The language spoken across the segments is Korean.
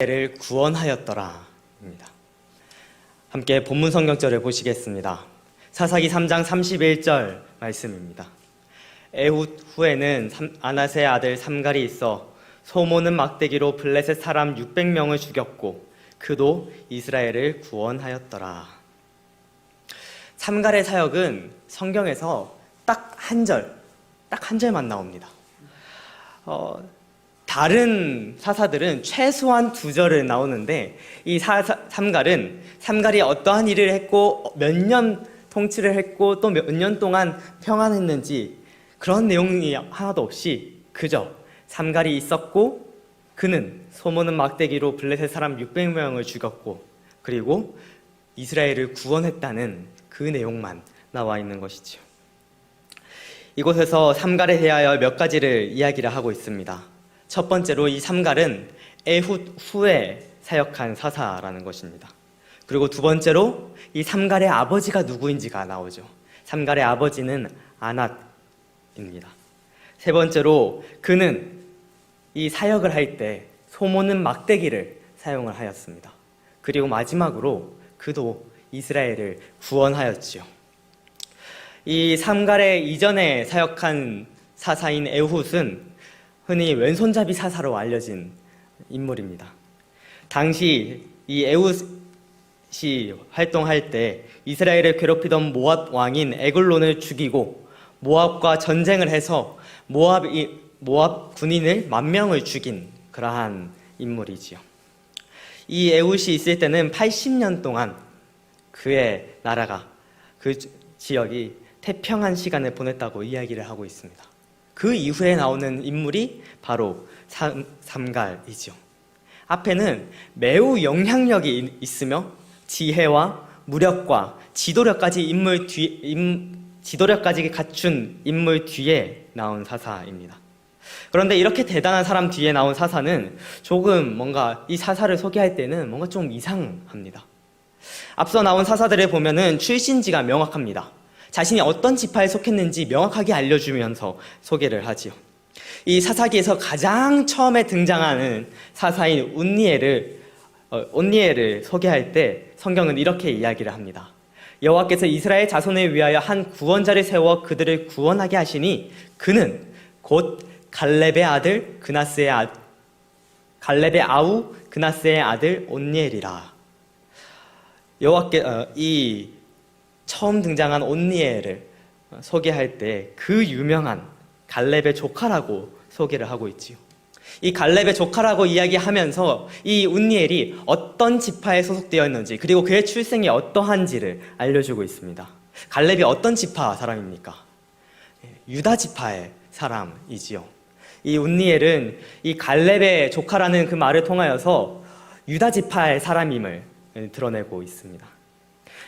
를 구원하였더라 입니다. 함께 본문 성경절을 보시겠습니다. 사사기 3장 31절 말씀입니다. 에훗 후에는 아낫의 아들 삼갈이 있어 소모는 막대기로 블레셋 사람 600명을 죽였고 그도 이스라엘을 구원하였더라. 삼갈의 사역은 성경에서 딱 한 절만 나옵니다. 다른 사사들은 최소한 2절은 나오는데 이 삼갈이 어떠한 일을 했고 몇 년 통치를 했고 또 몇 년 동안 평안했는지 그런 내용이 하나도 없이 그저 삼갈이 있었고 그는 소모는 막대기로 블레셋 사람 600명을 죽였고 그리고 이스라엘을 구원했다는 그 내용만 나와 있는 것이죠. 이곳에서 삼갈에 대하여 몇 가지를 이야기를 하고 있습니다. 첫 번째로 이 삼갈은 에훗 후에 사역한 사사라는 것입니다. 그리고 두 번째로 이 삼갈의 아버지가 누구인지가 나오죠. 삼갈의 아버지는 아낫입니다. 세 번째로 그는 이 사역을 할 때 소모는 막대기를 사용을 하였습니다. 그리고 마지막으로 그도 이스라엘을 구원하였지요. 이 삼갈의 이전에 사역한 사사인 에훗은 흔히 왼손잡이 사사로 알려진 인물입니다. 당시 이 에훗이 활동할 때 이스라엘을 괴롭히던 모압 왕인 에글론을 죽이고 모압과 전쟁을 해서 모압 군인을 10,000명을 죽인 그러한 인물이지요. 이 에훗이 있을 때는 80년 동안 그의 나라가 그 지역이 태평한 시간을 보냈다고 이야기를 하고 있습니다. 그 이후에 나오는 인물이 바로 삼갈이죠. 앞에는 매우 영향력이 있으며 지혜와 무력과 지도력까지 갖춘 인물 뒤에 나온 사사입니다. 그런데 이렇게 대단한 사람 뒤에 나온 사사는 조금 뭔가 이 사사를 소개할 때는 뭔가 좀 이상합니다. 앞서 나온 사사들을 보면은 출신지가 명확합니다. 자신이 어떤 지파에 속했는지 명확하게 알려주면서 소개를 하지요. 이 사사기에서 가장 처음에 등장하는 사사인 온니엘을 소개할 때 성경은 이렇게 이야기를 합니다. 여호와께서 이스라엘 자손을 위하여 한 구원자를 세워 그들을 구원하게 하시니 그는 곧 갈렙의 아우 그나스의 아들 온니엘이라. 이 처음 등장한 온니엘을 소개할 때 그 유명한 갈렙의 조카라고 소개를 하고 있지요. 이 갈렙의 조카라고 이야기하면서 이 온니엘이 어떤 지파에 소속되어 있는지 그리고 그의 출생이 어떠한지를 알려주고 있습니다. 갈렙이 어떤 지파 사람입니까? 유다 지파의 사람이지요. 이 온니엘은 이 갈렙의 조카라는 그 말을 통하여서 유다 지파의 사람임을 드러내고 있습니다.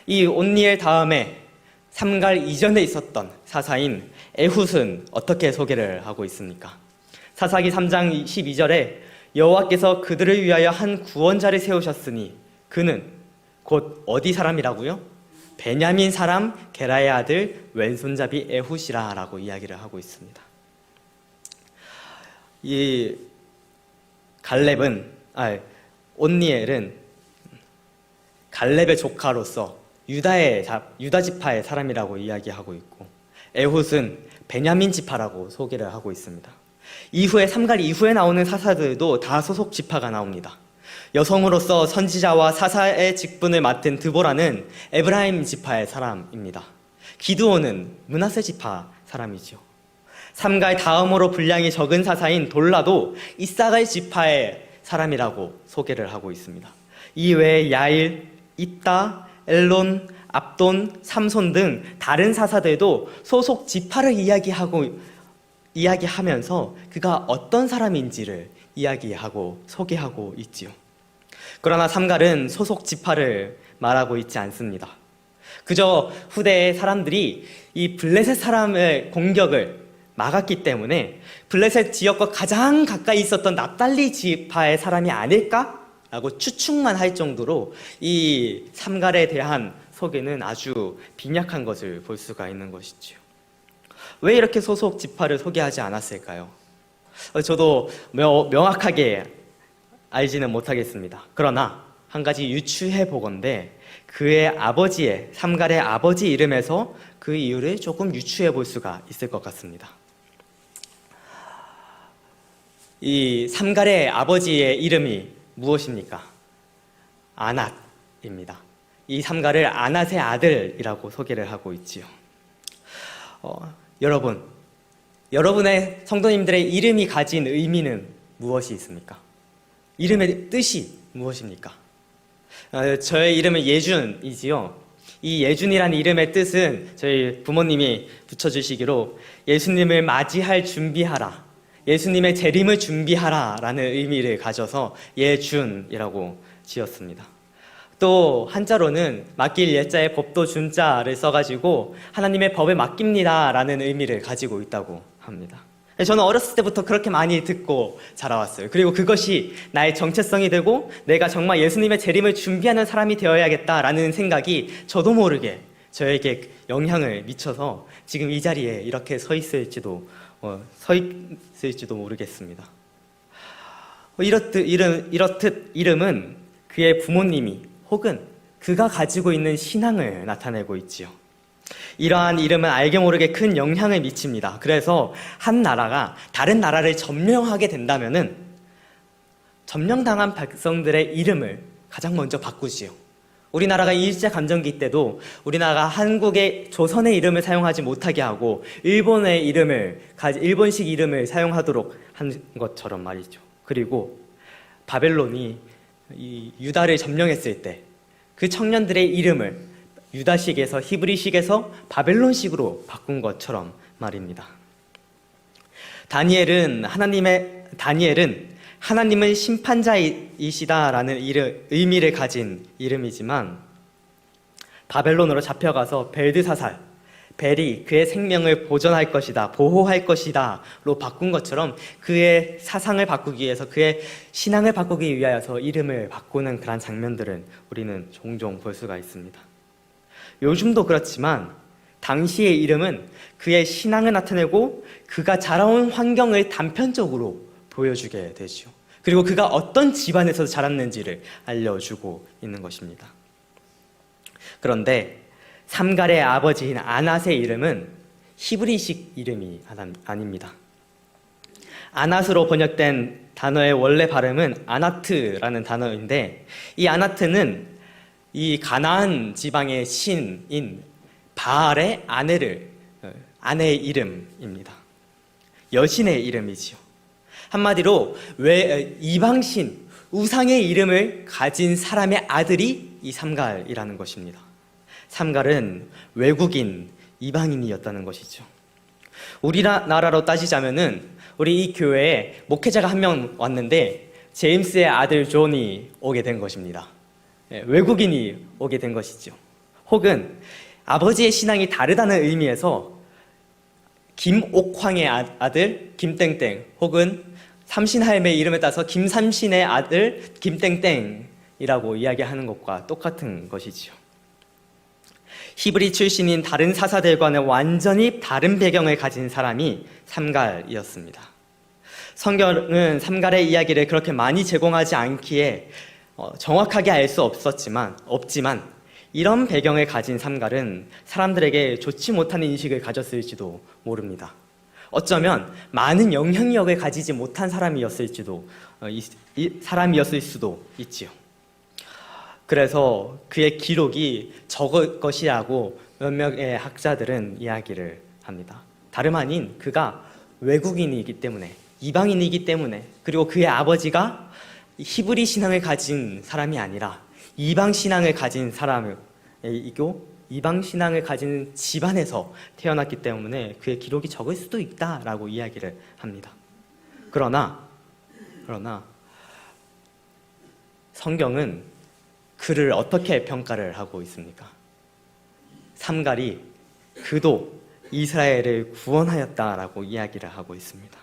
이 온니엘 다음에 삼갈 이전에 있었던 사사인 에훗은 어떻게 소개를 하고 있습니까? 사사기 3장 12절에 여호와께서 그들을 위하여 한 구원자를 세우셨으니 그는 곧 어디 사람이라고요? 베냐민 사람 게라의 아들 왼손잡이 에훗이라 라고 이야기를 하고 있습니다. 이 온니엘은 갈렙의 조카로서 유다 지파의 사람이라고 이야기하고 있고 에훗은 베냐민 지파라고 소개를 하고 있습니다. 이후에 삼갈 이후에 나오는 사사들도 다 소속 지파가 나옵니다. 여성으로서 선지자와 사사의 직분을 맡은 드보라는 에브라임 지파의 사람입니다. 기드온은 므낫세 지파 사람이죠. 삼갈 다음으로 분량이 적은 사사인 돌라도 이사갈 지파의 사람이라고 소개를 하고 있습니다. 이외에 야일, 입다, 엘론, 압돈, 삼손 등 다른 사사들도 소속 지파를 이야기하면서 그가 어떤 사람인지를 이야기하고 소개하고 있지요. 그러나 삼갈은 소속 지파를 말하고 있지 않습니다. 그저 후대의 사람들이 이 블레셋 사람의 공격을 막았기 때문에 블레셋 지역과 가장 가까이 있었던 납달리 지파의 사람이 아닐까? 라고 추측만 할 정도로 이 삼갈에 대한 소개는 아주 빈약한 것을 볼 수가 있는 것이지요. 왜 이렇게 소속 지파를 소개하지 않았을까요? 저도 명확하게 알지는 못하겠습니다. 그러나 한 가지 유추해 보건대 그의 아버지의, 삼갈의 아버지 이름에서 그 이유를 조금 유추해 볼 수가 있을 것 같습니다. 이 삼갈의 아버지의 이름이 무엇입니까? 아낫입니다. 이 삼갈을 아낫의 아들이라고 소개를 하고 있지요. 여러분의 성도님들의 이름이 가진 의미는 무엇이 있습니까? 이름의 뜻이 무엇입니까? 저의 이름은 예준이지요. 이 예준이라는 이름의 뜻은 저희 부모님이 붙여주시기로 예수님을 맞이할 준비하라, 예수님의 재림을 준비하라 라는 의미를 가져서 예준이라고 지었습니다. 또 한자로는 맡길 예자에 법도 준자를 써가지고 하나님의 법에 맡깁니다 라는 의미를 가지고 있다고 합니다. 저는 어렸을 때부터 그렇게 많이 듣고 자라왔어요. 그리고 그것이 나의 정체성이 되고 내가 정말 예수님의 재림을 준비하는 사람이 되어야겠다라는 생각이 저도 모르게 저에게 영향을 미쳐서 지금 이 자리에 이렇게 서 있을지도 모르겠습니다. 이렇듯 이름은 그의 부모님이 혹은 그가 가지고 있는 신앙을 나타내고 있지요. 이러한 이름은 알게 모르게 큰 영향을 미칩니다. 그래서 한 나라가 다른 나라를 점령하게 된다면은 점령당한 백성들의 이름을 가장 먼저 바꾸지요. 우리나라가 일제감정기 때도 우리나라가 한국의 조선의 이름을 사용하지 못하게 하고 일본식 이름을 사용하도록 한 것처럼 말이죠. 그리고 바벨론이 이 유다를 점령했을 때 그 청년들의 이름을 유다식에서 히브리식에서 바벨론식으로 바꾼 것처럼 말입니다. 다니엘은 하나님은 심판자이시다라는 의미를 가진 이름이지만 바벨론으로 잡혀가서 벨드사살, 벨이 그의 생명을 보존할 것이다, 보호할 것이다로 바꾼 것처럼 그의 사상을 바꾸기 위해서, 그의 신앙을 바꾸기 위하여서 이름을 바꾸는 그런 장면들은 우리는 종종 볼 수가 있습니다. 요즘도 그렇지만 당시의 이름은 그의 신앙을 나타내고 그가 자라온 환경을 단편적으로 보여주게 되죠. 그리고 그가 어떤 집안에서 자랐는지를 알려주고 있는 것입니다. 그런데 삼갈의 아버지인 아낫의 이름은 히브리식 이름이 아닙니다. 아낫으로 번역된 단어의 원래 발음은 아나트라는 단어인데 이 아나트는 이 가나안 지방의 신인 바알의 아내의 이름입니다. 여신의 이름이지요. 한마디로 이방신, 우상의 이름을 가진 사람의 아들이 이 삼갈이라는 것입니다. 삼갈은 외국인, 이방인이었다는 것이죠. 우리나라로 따지자면은 우리 이 교회에 목회자가 한 명 왔는데 제임스의 아들 존이 오게 된 것입니다. 외국인이 오게 된 것이죠. 혹은 아버지의 신앙이 다르다는 의미에서 김옥황의 아들 김땡땡, 혹은 삼신할매의 이름에 따서 김삼신의 아들 김땡땡이라고 이야기하는 것과 똑같은 것이지요. 히브리 출신인 다른 사사들과는 완전히 다른 배경을 가진 사람이 삼갈이었습니다. 성경은 삼갈의 이야기를 그렇게 많이 제공하지 않기에 정확하게 알 수 없지만 이런 배경을 가진 삼갈은 사람들에게 좋지 못한 인식을 가졌을지도 모릅니다. 어쩌면 많은 영향력을 가지지 못한 사람이었을 수도 있지요. 그래서 그의 기록이 적을 것이라고 몇몇의 학자들은 이야기를 합니다. 다름 아닌 그가 외국인이기 때문에, 이방인이기 때문에, 그리고 그의 아버지가 히브리 신앙을 가진 사람이 아니라 이방 신앙을 가진 사람이고 이방 신앙을 가진 집안에서 태어났기 때문에 그의 기록이 적을 수도 있다라고 이야기를 합니다. 그러나 성경은 그를 어떻게 평가를 하고 있습니까? 삼갈이 그도 이스라엘을 구원하였다라고 이야기를 하고 있습니다.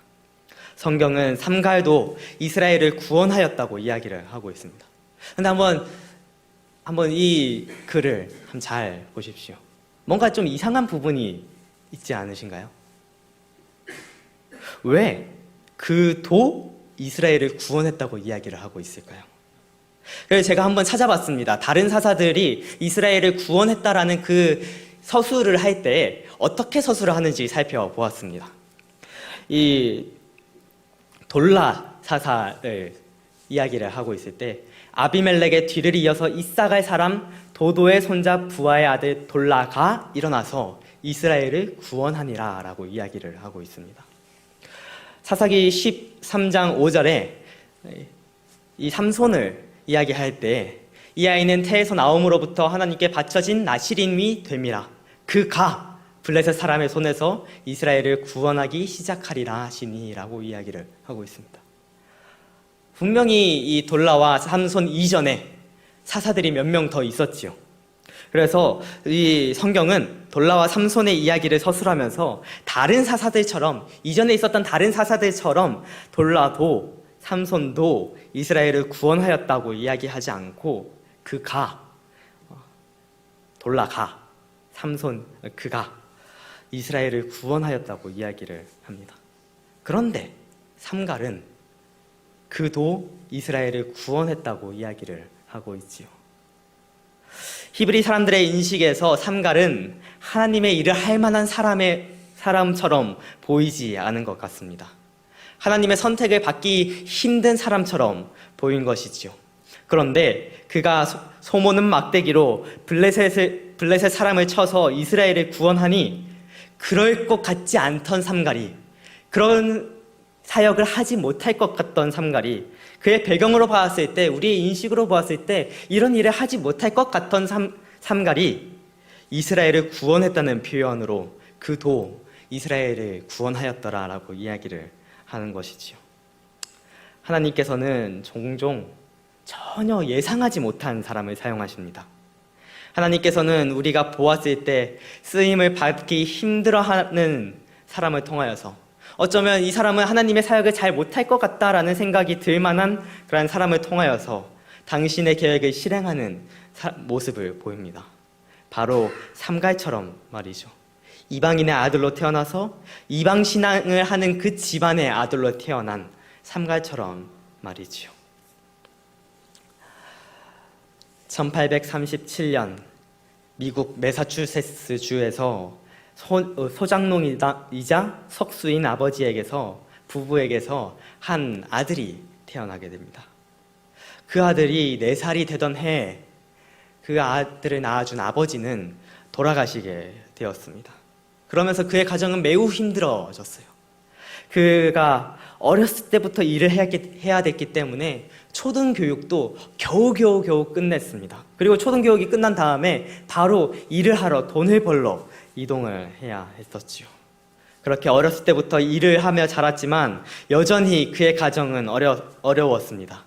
성경은 삼갈도 이스라엘을 구원하였다고 이야기를 하고 있습니다. 그런데 한번 이 글을 잘 보십시오. 뭔가 좀 이상한 부분이 있지 않으신가요? 왜 그도 이스라엘을 구원했다고 이야기를 하고 있을까요? 그래서 제가 한번 찾아봤습니다. 다른 사사들이 이스라엘을 구원했다라는 그 서술을 할 때 어떻게 서술을 하는지 살펴보았습니다. 이 돌라 사사를 이야기를 하고 있을 때 아비멜렉의 뒤를 이어서 이사갈 사람 도도의 손자 부하의 아들 돌라가 일어나서 이스라엘을 구원하니라 라고 이야기를 하고 있습니다. 사사기 13장 5절에 이 삼손을 이야기할 때 이 아이는 태에서 나옴으로부터 하나님께 바쳐진 나실인이 됨이라 그가 블레셋 사람의 손에서 이스라엘을 구원하기 시작하리라 하시니 라고 이야기를 하고 있습니다. 분명히 이 돌라와 삼손 이전에 사사들이 몇 명 더 있었지요. 그래서 이 성경은 돌라와 삼손의 이야기를 서술하면서 다른 사사들처럼, 이전에 있었던 다른 사사들처럼 돌라도 삼손도 이스라엘을 구원하였다고 이야기하지 않고 돌라가 삼손 그가 이스라엘을 구원하였다고 이야기를 합니다. 그런데 삼갈은 그도 이스라엘을 구원했다고 이야기를 하고 있지요. 히브리 사람들의 인식에서 삼갈은 하나님의 일을 할 만한 사람처럼 보이지 않은 것 같습니다. 하나님의 선택을 받기 힘든 사람처럼 보인 것이지요. 그런데 그가 소모는 막대기로 블레셋 사람을 쳐서 이스라엘을 구원하니 그럴 것 같지 않던 삼갈이, 그런 사역을 하지 못할 것 같던 삼갈이, 그의 배경으로 봤을 때, 우리의 인식으로 봤을 때 이런 일을 하지 못할 것 같던 삼갈이 이스라엘을 구원했다는 표현으로 그도 이스라엘을 구원하였더라라고 이야기를 하는 것이지요. 하나님께서는 종종 전혀 예상하지 못한 사람을 사용하십니다. 하나님께서는 우리가 보았을 때 쓰임을 받기 힘들어하는 사람을 통하여서, 어쩌면 이 사람은 하나님의 사역을 잘 못할 것 같다라는 생각이 들 만한 그런 사람을 통하여서 당신의 계획을 실행하는 모습을 보입니다. 바로 삼갈처럼 말이죠. 이방인의 아들로 태어나서 이방 신앙을 하는 그 집안의 아들로 태어난 삼갈처럼 말이지요. 1837년 미국 매사추세츠 주에서 소장농이자 석수인 부부에게서 한 아들이 태어나게 됩니다. 그 아들이 4살이 되던 해에 그 아들을 낳아준 아버지는 돌아가시게 되었습니다. 그러면서 그의 가정은 매우 힘들어졌어요. 그가 어렸을 때부터 일을 해야 됐기 때문에 초등교육도 겨우 끝냈습니다. 그리고 초등교육이 끝난 다음에 바로 일을 하러 돈을 벌러 이동을 해야 했었지요. 그렇게 어렸을 때부터 일을 하며 자랐지만 여전히 그의 가정은 어려웠습니다.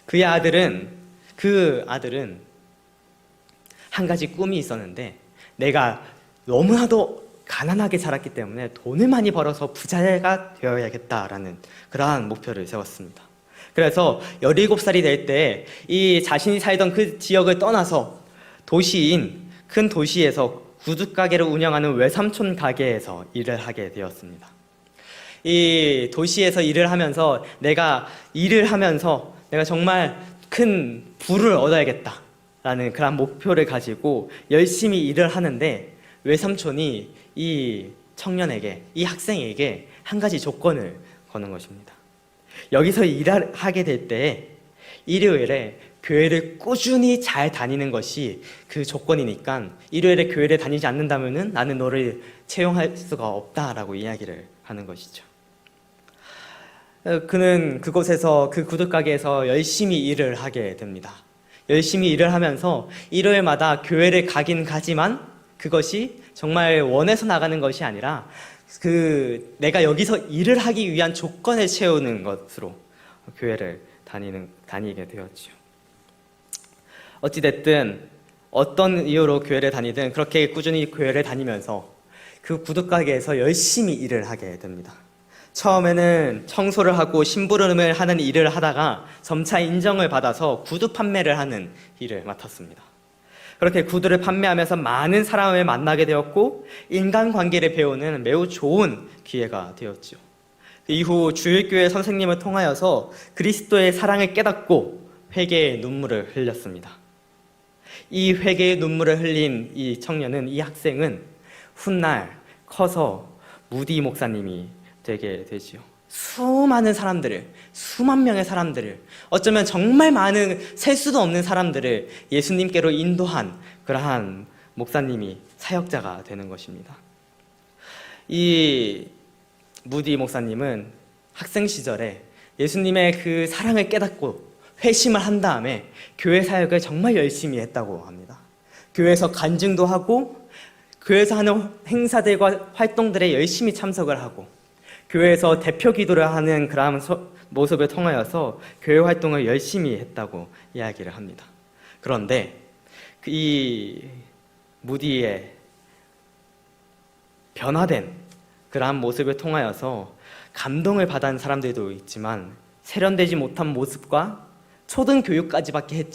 그 아들은 한 가지 꿈이 있었는데, 내가 너무나도 가난하게 자랐기 때문에 돈을 많이 벌어서 부자가 되어야겠다라는 그러한 목표를 세웠습니다. 그래서 17살이 될 때 이 자신이 살던 그 지역을 떠나서 큰 도시에서 구두가게를 운영하는 외삼촌 가게에서 일을 하게 되었습니다. 이 도시에서 일을 하면서 내가 정말 큰 부를 얻어야겠다라는 그런 목표를 가지고 열심히 일을 하는데, 외삼촌이 이 학생에게 한 가지 조건을 거는 것입니다. 여기서 일을 하게 될 때 일요일에 교회를 꾸준히 잘 다니는 것이 그 조건이니까, 일요일에 교회를 다니지 않는다면 나는 너를 채용할 수가 없다라고 이야기를 하는 것이죠. 그는 그곳에서, 그 구두가게에서 열심히 일을 하게 됩니다. 열심히 일을 하면서 일요일마다 교회를 가긴 가지만 그것이 정말 원해서 나가는 것이 아니라 내가 여기서 일을 하기 위한 조건을 채우는 것으로 교회를 다니게 되었죠. 어찌됐든 어떤 이유로 교회를 다니든 그렇게 꾸준히 교회를 다니면서 그 구두가게에서 열심히 일을 하게 됩니다. 처음에는 청소를 하고 심부름을 하는 일을 하다가 점차 인정을 받아서 구두 판매를 하는 일을 맡았습니다. 그렇게 구두를 판매하면서 많은 사람을 만나게 되었고 인간관계를 배우는 매우 좋은 기회가 되었죠. 이후 주일교회 선생님을 통하여서 그리스도의 사랑을 깨닫고 회개의 눈물을 흘렸습니다. 이 회개의 눈물을 흘린 이 청년은, 이 학생은 훗날 커서 무디 목사님이 되게 되지요. 수많은 사람들을, 수만 명의 사람들을, 어쩌면 정말 많은 셀 수도 없는 사람들을 예수님께로 인도한 그러한 목사님이 사역자가 되는 것입니다. 이 무디 목사님은 학생 시절에 예수님의 그 사랑을 깨닫고 회심을 한 다음에 교회 사역을 정말 열심히 했다고 합니다. 교회에서 간증도 하고 교회에서 하는 행사들과 활동들에 열심히 참석을 하고 교회에서 대표 기도를 하는 그런 모습을 통하여서 교회 활동을 열심히 했다고 이야기를 합니다. 그런데 이 무디의 변화된 그러한 모습을 통하여서 감동을 받은 사람들도 있지만 세련되지 못한 모습과 초등 교육까지밖에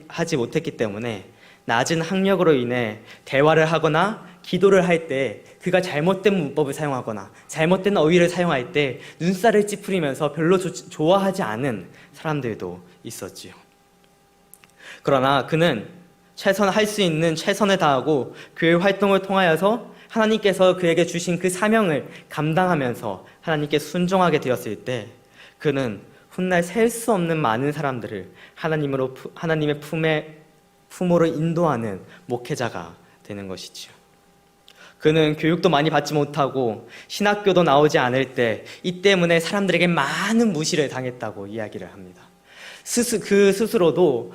하지 못했기 때문에 낮은 학력으로 인해 대화를 하거나 기도를 할 때 그가 잘못된 문법을 사용하거나 잘못된 어휘를 사용할 때 눈살을 찌푸리면서 별로 좋아하지 않은 사람들도 있었지요. 그러나 그는 할 수 있는 최선을 다하고 교회 활동을 통하여서 하나님께서 그에게 주신 그 사명을 감당하면서 하나님께 순종하게 되었을 때 그는 훗날 셀 수 없는 많은 사람들을 하나님의 품으로 인도하는 목회자가 되는 것이지요. 그는 교육도 많이 받지 못하고 신학교도 나오지 않을 때 이 때문에 사람들에게 많은 무시를 당했다고 이야기를 합니다. 그 스스로도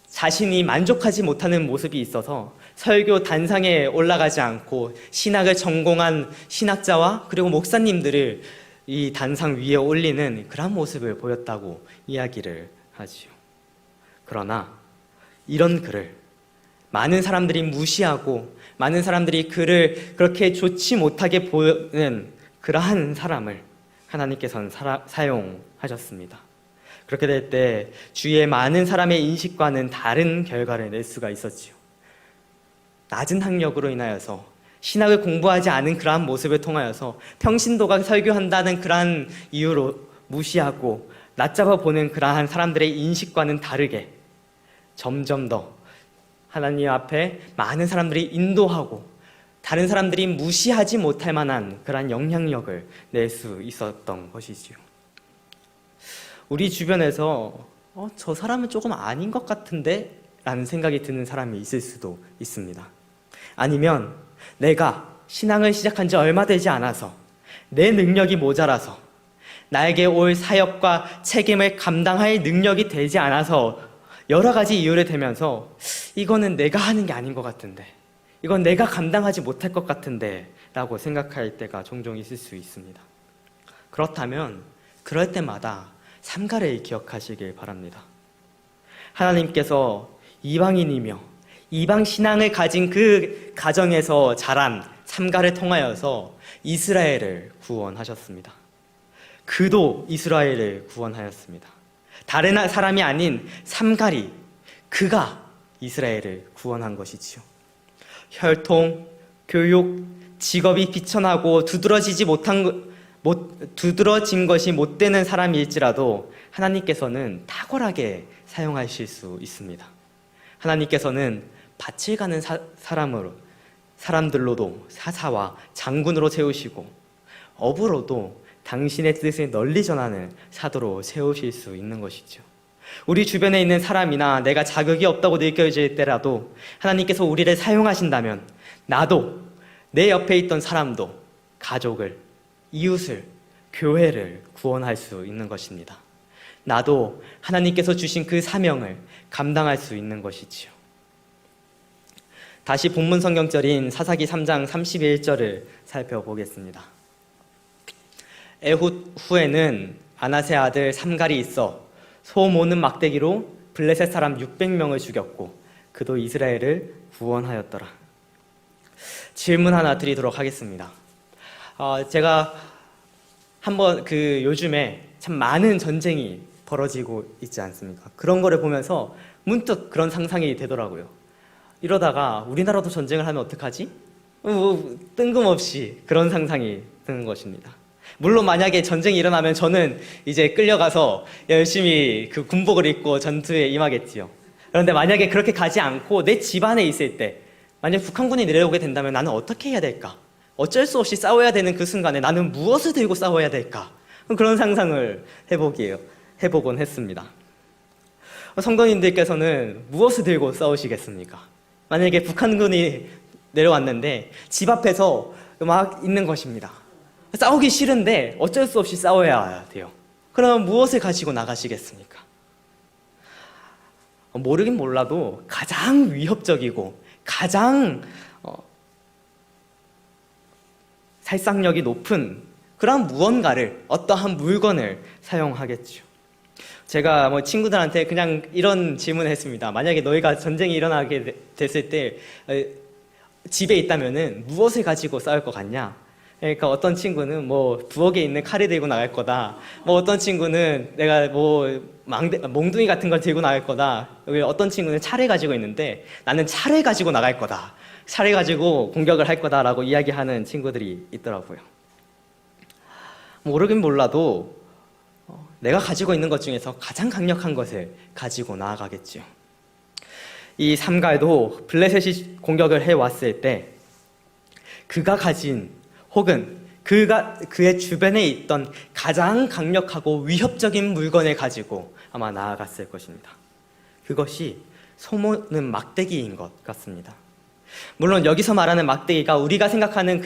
자신이 만족하지 못하는 모습이 있어서 설교 단상에 올라가지 않고 신학을 전공한 신학자와 그리고 목사님들을 이 단상 위에 올리는 그런 모습을 보였다고 이야기를 하지요. 그러나 이런 그를 많은 사람들이 무시하고 많은 사람들이 그를 그렇게 좋지 못하게 보는 그러한 사람을 하나님께서는 사용하셨습니다. 그렇게 될 때 주위의 많은 사람의 인식과는 다른 결과를 낼 수가 있었지요. 낮은 학력으로 인하여서 신학을 공부하지 않은 그러한 모습을 통하여서 평신도가 설교한다는 그러한 이유로 무시하고 낮잡아 보는 그러한 사람들의 인식과는 다르게 점점 더 하나님 앞에 많은 사람들이 인도하고 다른 사람들이 무시하지 못할 만한 그러한 영향력을 낼 수 있었던 것이지요. 우리 주변에서 저 사람은 조금 아닌 것 같은데? 라는 생각이 드는 사람이 있을 수도 있습니다. 아니면 내가 신앙을 시작한 지 얼마 되지 않아서 내 능력이 모자라서 나에게 올 사역과 책임을 감당할 능력이 되지 않아서 여러 가지 이유를 대면서 이거는 내가 하는 게 아닌 것 같은데, 이건 내가 감당하지 못할 것 같은데 라고 생각할 때가 종종 있을 수 있습니다. 그렇다면 그럴 때마다 삼가를 기억하시길 바랍니다. 하나님께서 이방인이며 이방 신앙을 가진 그 가정에서 자란 삼가를 통하여서 이스라엘을 구원하셨습니다. 그도 이스라엘을 구원하였습니다. 다른 사람이 아닌 삼가리, 그가 이스라엘을 구원한 것이지요. 혈통, 교육, 직업이 비천하고 두드러진 것이 못 되는 사람일지라도 하나님께서는 탁월하게 사용하실 수 있습니다. 하나님께서는 밭을 가는 사람들로도 사사와 장군으로 세우시고 어부로도 당신의 뜻을 널리 전하는 사도로 세우실 수 있는 것이죠. 우리 주변에 있는 사람이나 내가 자격이 없다고 느껴질 때라도 하나님께서 우리를 사용하신다면 나도, 내 옆에 있던 사람도, 가족을, 이웃을, 교회를 구원할 수 있는 것입니다. 나도 하나님께서 주신 그 사명을 감당할 수 있는 것이지요. 다시 본문 성경절인 사사기 3장 31절을 살펴보겠습니다. 에훗 후에는 아나세 아들 삼갈이 있어 소 모는 막대기로 블레셋 사람 600명을 죽였고 그도 이스라엘을 구원하였더라. 질문 하나 드리도록 하겠습니다. 제가 한번 요즘에 참 많은 전쟁이 벌어지고 있지 않습니까? 그런 거를 보면서 문득 그런 상상이 되더라고요. 이러다가 우리나라도 전쟁을 하면 어떡하지? 뜬금없이 그런 상상이 드는 것입니다. 물론 만약에 전쟁이 일어나면 저는 이제 끌려가서 열심히 그 군복을 입고 전투에 임하겠지요. 그런데 만약에 그렇게 가지 않고 내 집안에 있을 때, 만약 북한군이 내려오게 된다면 나는 어떻게 해야 될까? 어쩔 수 없이 싸워야 되는 그 순간에 나는 무엇을 들고 싸워야 될까? 그런 상상을 해보곤 했습니다. 성도님들께서는 무엇을 들고 싸우시겠습니까? 만약에 북한군이 내려왔는데 집 앞에서 막 있는 것입니다. 싸우기 싫은데 어쩔 수 없이 싸워야 돼요. 그럼 무엇을 가지고 나가시겠습니까? 모르긴 몰라도 가장 위협적이고 가장 살상력이 높은 그런 무언가를, 어떠한 물건을 사용하겠죠. 제가 친구들한테 그냥 이런 질문을 했습니다. 만약에 너희가 전쟁이 일어나게 됐을 때 집에 있다면은 무엇을 가지고 싸울 것 같냐? 그러니까 어떤 친구는 부엌에 있는 칼을 들고 나갈 거다. 어떤 친구는 내가 몽둥이 같은 걸 들고 나갈 거다. 어떤 친구는 차를 가지고 있는데 나는 차를 가지고 나갈 거다. 차를 가지고 공격을 할 거다라고 이야기하는 친구들이 있더라고요. 모르긴 몰라도 내가 가지고 있는 것 중에서 가장 강력한 것을 가지고 나아가겠죠. 이 삼갈도 블레셋이 공격을 해왔을 때 그가 가진, 혹은 그의 주변에 있던 가장 강력하고 위협적인 물건을 가지고 아마 나아갔을 것입니다. 그것이 소모는 막대기인 것 같습니다. 물론 여기서 말하는 막대기가 우리가 생각하는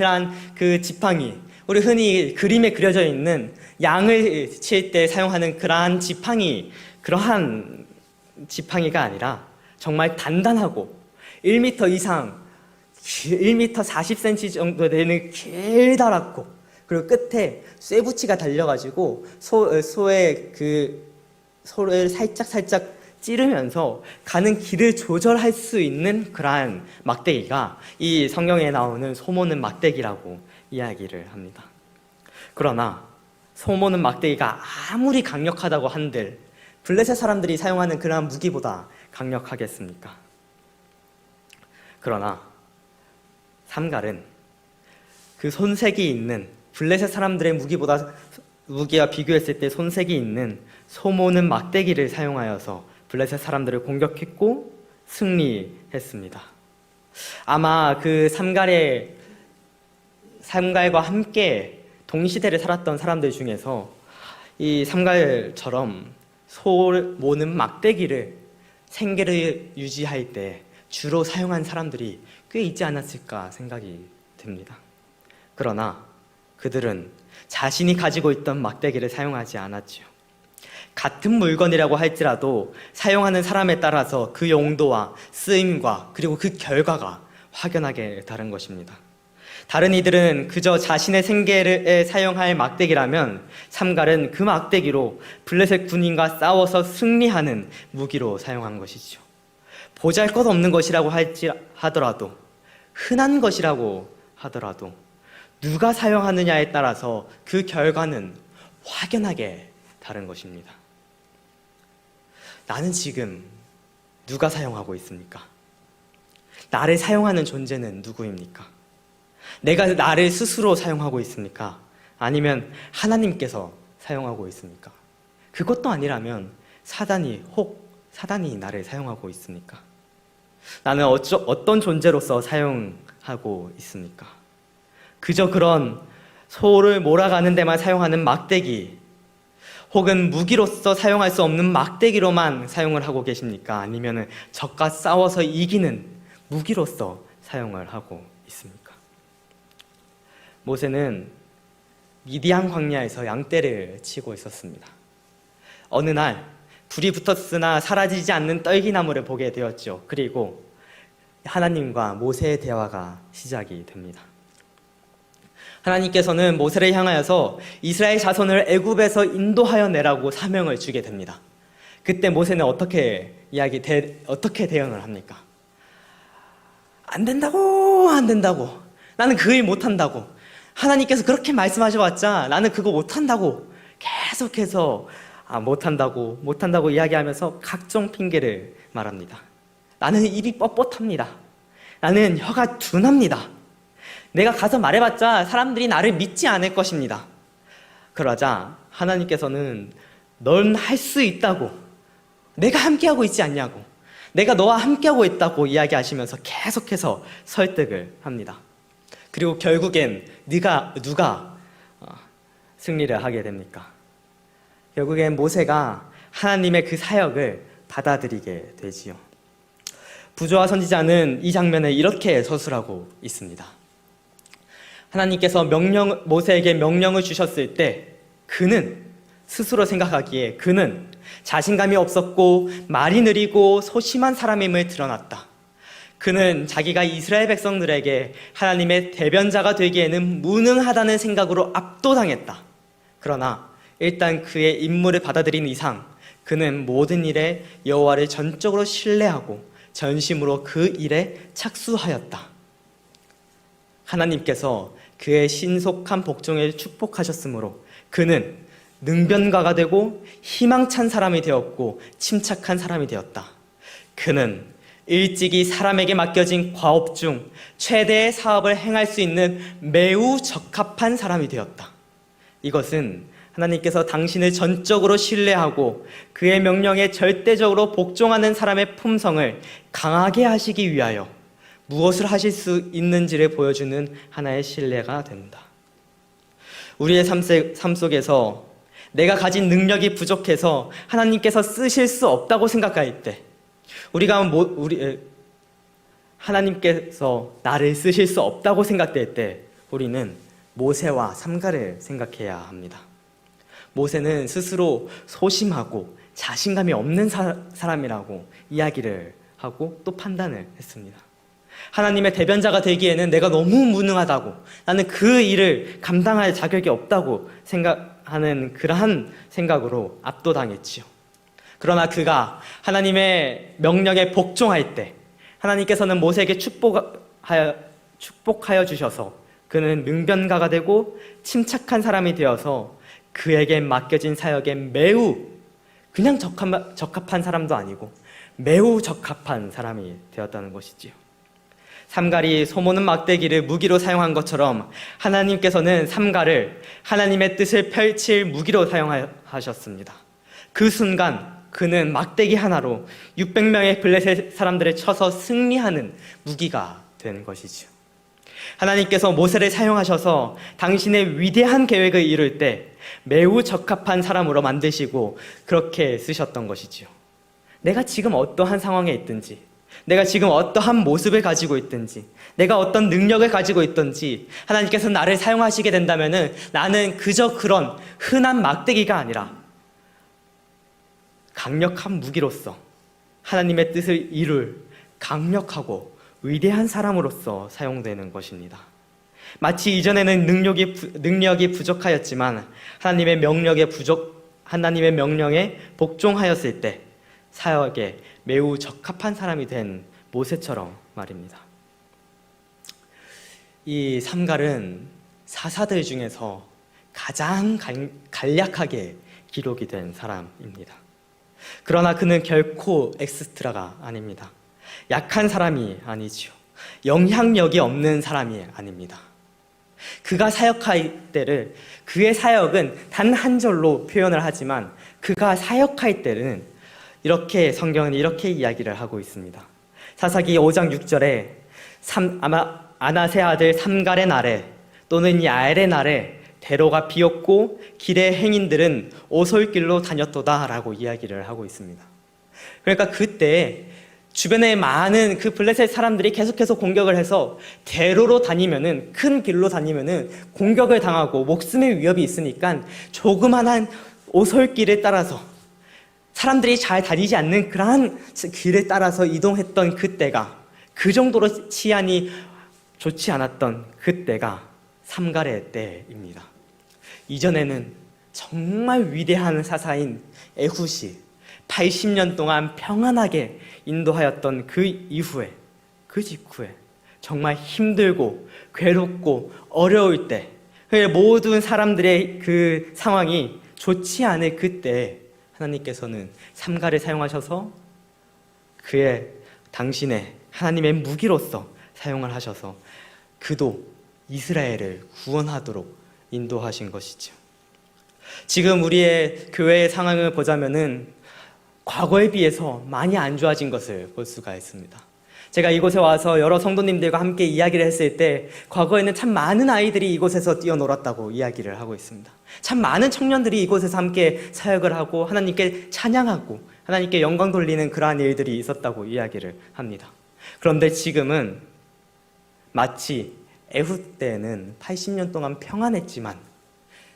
그 지팡이, 우리 흔히 그림에 그려져 있는 양을 칠 때 사용하는 그러한 그러한 지팡이가 아니라 정말 단단하고 1m 이상, 1m 40cm 정도 되는 길다랗고, 그리고 끝에 쇠붙이가 달려가지고 소의 소를 살짝 찌르면서 가는 길을 조절할 수 있는 그러한 막대기가 이 성경에 나오는 소모는 막대기라고 이야기를 합니다. 그러나 소모는 막대기가 아무리 강력하다고 한들 블레셋 사람들이 사용하는 그러한 무기보다 강력하겠습니까? 그러나 삼갈은 그 손색이 있는, 블레셋 사람들의 무기와 비교했을 때 손색이 있는 소모는 막대기를 사용하여서 블레셋 사람들을 공격했고 승리했습니다. 아마 그 삼갈과 함께 동시대를 살았던 사람들 중에서 이 삼갈처럼 소모는 막대기를 생계를 유지할 때 주로 사용한 사람들이 꽤 있지 않았을까 생각이 듭니다. 그러나 그들은 자신이 가지고 있던 막대기를 사용하지 않았지요. 같은 물건이라고 할지라도 사용하는 사람에 따라서 그 용도와 쓰임과 그리고 그 결과가 확연하게 다른 것입니다. 다른 이들은 그저 자신의 생계에 사용할 막대기라면 삼갈은 그 막대기로 블레셋 군인과 싸워서 승리하는 무기로 사용한 것이죠. 보잘것없는 것이라고 하더라도, 흔한 것이라고 하더라도 누가 사용하느냐에 따라서 그 결과는 확연하게 다른 것입니다. 나는 지금 누가 사용하고 있습니까? 나를 사용하는 존재는 누구입니까? 내가 나를 스스로 사용하고 있습니까? 아니면 하나님께서 사용하고 있습니까? 그것도 아니라면 사단이 나를 사용하고 있습니까? 나는 어떤 존재로서 사용하고 있습니까? 그저 그런 소를 몰아가는 데만 사용하는 막대기, 혹은 무기로서 사용할 수 없는 막대기로만 사용을 하고 계십니까? 아니면 적과 싸워서 이기는 무기로서 사용을 하고 있습니까? 모세는 미디안 광야에서 양떼를 치고 있었습니다. 어느 날 불이 붙었으나 사라지지 않는 떨기나무를 보게 되었죠. 그리고 하나님과 모세의 대화가 시작이 됩니다. 하나님께서는 모세를 향하여서 이스라엘 자손을 애굽에서 인도하여 내라고 사명을 주게 됩니다. 그때 모세는 어떻게 대응을 합니까? 안 된다고. 나는 그 일 못한다고. 하나님께서 그렇게 말씀하셔봤자 나는 그거 못한다고. 계속해서 못한다고 이야기하면서 각종 핑계를 말합니다. 나는 입이 뻣뻣합니다. 나는 혀가 둔합니다. 내가 가서 말해봤자 사람들이 나를 믿지 않을 것입니다. 그러자 하나님께서는 넌 할 수 있다고, 내가 함께하고 있지 않냐고, 내가 너와 함께하고 있다고 이야기하시면서 계속해서 설득을 합니다. 그리고 결국엔 누가 승리를 하게 됩니까? 결국엔 모세가 하나님의 그 사역을 받아들이게 되지요. 부조와 선지자는 이 장면을 이렇게 서술하고 있습니다. 하나님께서 모세에게 명령을 주셨을 때 그는 스스로 생각하기에 그는 자신감이 없었고 말이 느리고 소심한 사람임을 드러났다. 그는 자기가 이스라엘 백성들에게 하나님의 대변자가 되기에는 무능하다는 생각으로 압도당했다. 그러나 일단 그의 임무를 받아들인 이상 그는 모든 일에 여호와를 전적으로 신뢰하고 전심으로 그 일에 착수하였다. 하나님께서 그의 신속한 복종을 축복하셨으므로 그는 능변가가 되고 희망찬 사람이 되었고 침착한 사람이 되었다. 그는 일찍이 사람에게 맡겨진 과업 중 최대의 사업을 행할 수 있는 매우 적합한 사람이 되었다. 이것은 하나님께서 당신을 전적으로 신뢰하고 그의 명령에 절대적으로 복종하는 사람의 품성을 강하게 하시기 위하여 무엇을 하실 수 있는지를 보여주는 하나의 신뢰가 된다. 우리의 삶 속에서 내가 가진 능력이 부족해서 하나님께서 쓰실 수 없다고 생각할 때, 하나님께서 나를 쓰실 수 없다고 생각될 때 우리는 모세와 삼가를 생각해야 합니다. 모세는 스스로 소심하고 자신감이 없는 사람이라고 이야기를 하고 또 판단을 했습니다. 하나님의 대변자가 되기에는 내가 너무 무능하다고, 나는 그 일을 감당할 자격이 없다고 생각하는 그러한 생각으로 압도당했지요. 그러나 그가 하나님의 명령에 복종할 때 하나님께서는 모세에게 축복하여 주셔서 그는 능변가가 되고 침착한 사람이 되어서 그에게 맡겨진 사역에 매우 그냥 적합한 사람도 아니고 매우 적합한 사람이 되었다는 것이지요. 삼갈이 소모는 막대기를 무기로 사용한 것처럼 하나님께서는 삼갈을 하나님의 뜻을 펼칠 무기로 사용하셨습니다. 그 순간 그는 막대기 하나로 600명의 블레셋 사람들을 쳐서 승리하는 무기가 된 것이죠. 하나님께서 모세를 사용하셔서 당신의 위대한 계획을 이룰 때 매우 적합한 사람으로 만드시고 그렇게 쓰셨던 것이지요. 내가 지금 어떠한 상황에 있든지, 내가 지금 어떠한 모습을 가지고 있든지, 내가 어떤 능력을 가지고 있든지 하나님께서 나를 사용하시게 된다면 나는 그저 그런 흔한 막대기가 아니라 강력한 무기로서 하나님의 뜻을 이룰 강력하고 위대한 사람으로서 사용되는 것입니다. 마치 이전에는 능력이 부족하였지만 하나님의 명령에 복종하였을 때 사역에 매우 적합한 사람이 된 모세처럼 말입니다. 이 삼갈은 사사들 중에서 가장 간략하게 기록이 된 사람입니다. 그러나 그는 결코 엑스트라가 아닙니다. 약한 사람이 아니지요. 영향력이 없는 사람이 아닙니다. 그가 사역할 때를, 그의 사역은 단 한 절로 표현을 하지만 그가 사역할 때는 이렇게 성경은 이렇게 이야기를 하고 있습니다. 사사기 5장 6절에 아나세 아들 삼갈의 날에 또는 야엘의 날에 대로가 비었고 길의 행인들은 오솔길로 다녔도다 라고 이야기를 하고 있습니다. 그러니까 그때 주변에 많은 그 블레셋 사람들이 계속해서 공격을 해서 대로로 다니면은, 큰 길로 다니면은 공격을 당하고 목숨의 위협이 있으니까 조그만한 오솔길을 따라서 사람들이 잘 다니지 않는 그러한 길을 따라서 이동했던 그때가, 그 정도로 치안이 좋지 않았던 그때가 삼갈의 때입니다. 이전에는 정말 위대한 사사인 에훗이 80년 동안 평안하게 인도하였던 그 이후에, 그 직후에 정말 힘들고 괴롭고 어려울 때, 모든 사람들의 그 상황이 좋지 않을 그때 하나님께서는 삼갈을 사용하셔서 당신의 하나님의 무기로서 사용을 하셔서 그도 이스라엘을 구원하도록 인도하신 것이죠. 지금 우리의 교회의 상황을 보자면은 과거에 비해서 많이 안 좋아진 것을 볼 수가 있습니다. 제가 이곳에 와서 여러 성도님들과 함께 이야기를 했을 때 과거에는 참 많은 아이들이 이곳에서 뛰어놀았다고 이야기를 하고 있습니다. 참 많은 청년들이 이곳에서 함께 사역을 하고 하나님께 찬양하고 하나님께 영광 돌리는 그러한 일들이 있었다고 이야기를 합니다. 그런데 지금은 마치 에훗 때에는 80년 동안 평안했지만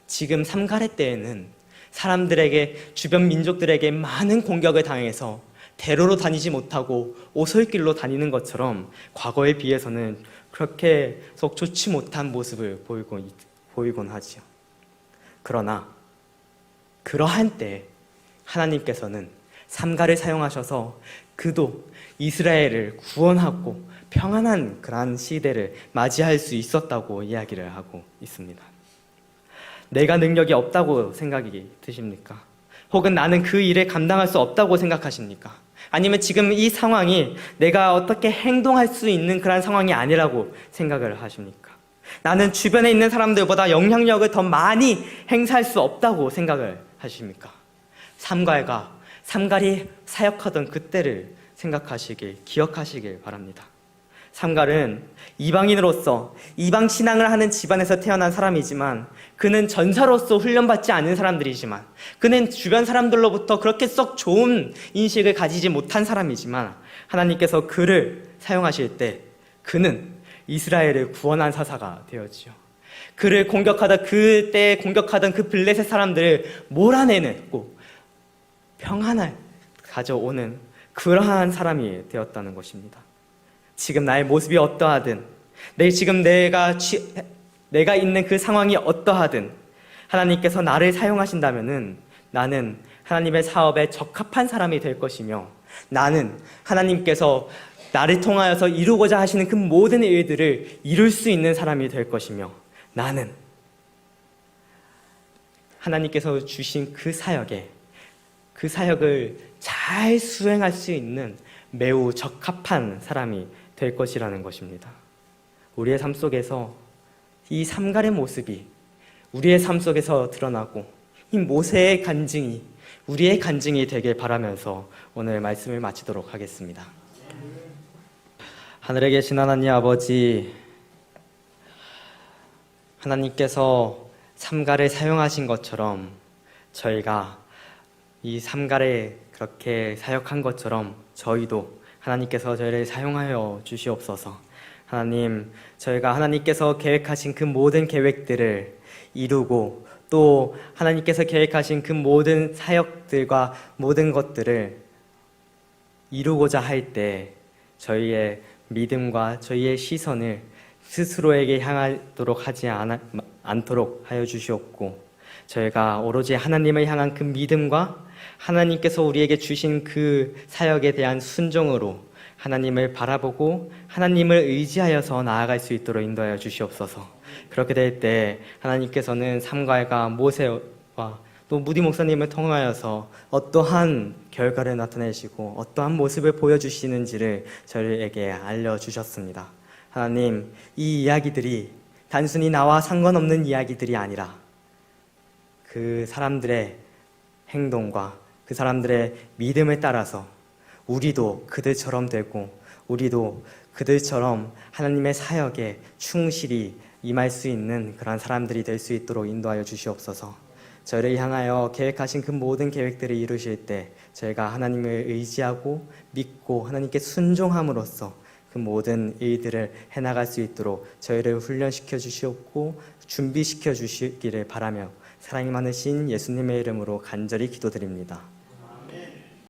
지금 삼가레 때에는 사람들에게, 주변 민족들에게 많은 공격을 당해서 대로로 다니지 못하고 오솔길로 다니는 것처럼 과거에 비해서는 그렇게 속 좋지 못한 모습을 보이곤 하지요. 그러나 그러한 때 하나님께서는 삼가를 사용하셔서 그도 이스라엘을 구원하고 평안한 그러한 시대를 맞이할 수 있었다고 이야기를 하고 있습니다. 내가 능력이 없다고 생각이 드십니까? 혹은 나는 그 일에 감당할 수 없다고 생각하십니까? 아니면 지금 이 상황이 내가 어떻게 행동할 수 있는 그런 상황이 아니라고 생각을 하십니까? 나는 주변에 있는 사람들보다 영향력을 더 많이 행사할 수 없다고 생각을 하십니까? 삼갈이 사역하던 그때를 기억하시길 바랍니다. 삼갈은 이방인으로서 이방 신앙을 하는 집안에서 태어난 사람이지만 그는 전사로서 훈련받지 않은 사람들이지만 그는 주변 사람들로부터 그렇게 썩 좋은 인식을 가지지 못한 사람이지만 하나님께서 그를 사용하실 때 그는 이스라엘을 구원한 사사가 되었지요. 그를 그때 공격하던 그 블레셋 사람들을 몰아내고 평안을 가져오는 그러한 사람이 되었다는 것입니다. 지금 나의 모습이 어떠하든, 지금 내가 있는 그 상황이 어떠하든 하나님께서 나를 사용하신다면은 나는 하나님의 사업에 적합한 사람이 될 것이며, 나는 하나님께서 나를 통하여서 이루고자 하시는 그 모든 일들을 이룰 수 있는 사람이 될 것이며, 나는 하나님께서 주신 그 사역을 잘 수행할 수 있는 매우 적합한 사람이 될 것이라는 것입니다. 우리의 삶 속에서 이 삼갈의 모습이 우리의 삶 속에서 드러나고 이 모세의 간증이 우리의 간증이 되길 바라면서 오늘 말씀을 마치도록 하겠습니다. 하늘에 계신 하나님 아버지, 하나님께서 삼갈을 사용하신 것처럼 저희가 이 삼갈에 그렇게 사역한 것처럼 저희도 하나님께서 저희를 사용하여 주시옵소서. 하나님, 저희가 하나님께서 계획하신 그 모든 계획들을 이루고 또 하나님께서 계획하신 그 모든 사역들과 모든 것들을 이루고자 할 때 저희의 믿음과 저희의 시선을 스스로에게 향하도록 하지 않도록 하여 주시옵고, 저희가 오로지 하나님을 향한 그 믿음과 하나님께서 우리에게 주신 그 사역에 대한 순종으로 하나님을 바라보고 하나님을 의지하여서 나아갈 수 있도록 인도하여 주시옵소서. 그렇게 될 때 하나님께서는 삼갈과 모세와 또 무디 목사님을 통하여서 어떠한 결과를 나타내시고 어떠한 모습을 보여주시는지를 저희에게 알려주셨습니다. 하나님, 이 이야기들이 단순히 나와 상관없는 이야기들이 아니라 그 사람들의 행동과 그 사람들의 믿음을 따라서 우리도 그들처럼 되고 우리도 그들처럼 하나님의 사역에 충실히 임할 수 있는 그런 사람들이 될 수 있도록 인도하여 주시옵소서. 저희를 향하여 계획하신 그 모든 계획들을 이루실 때 저희가 하나님을 의지하고 믿고 하나님께 순종함으로써 그 모든 일들을 해나갈 수 있도록 저희를 훈련시켜 주시옵고 준비시켜 주시기를 바라며 사랑이 많으신 예수님의 이름으로 간절히 기도드립니다.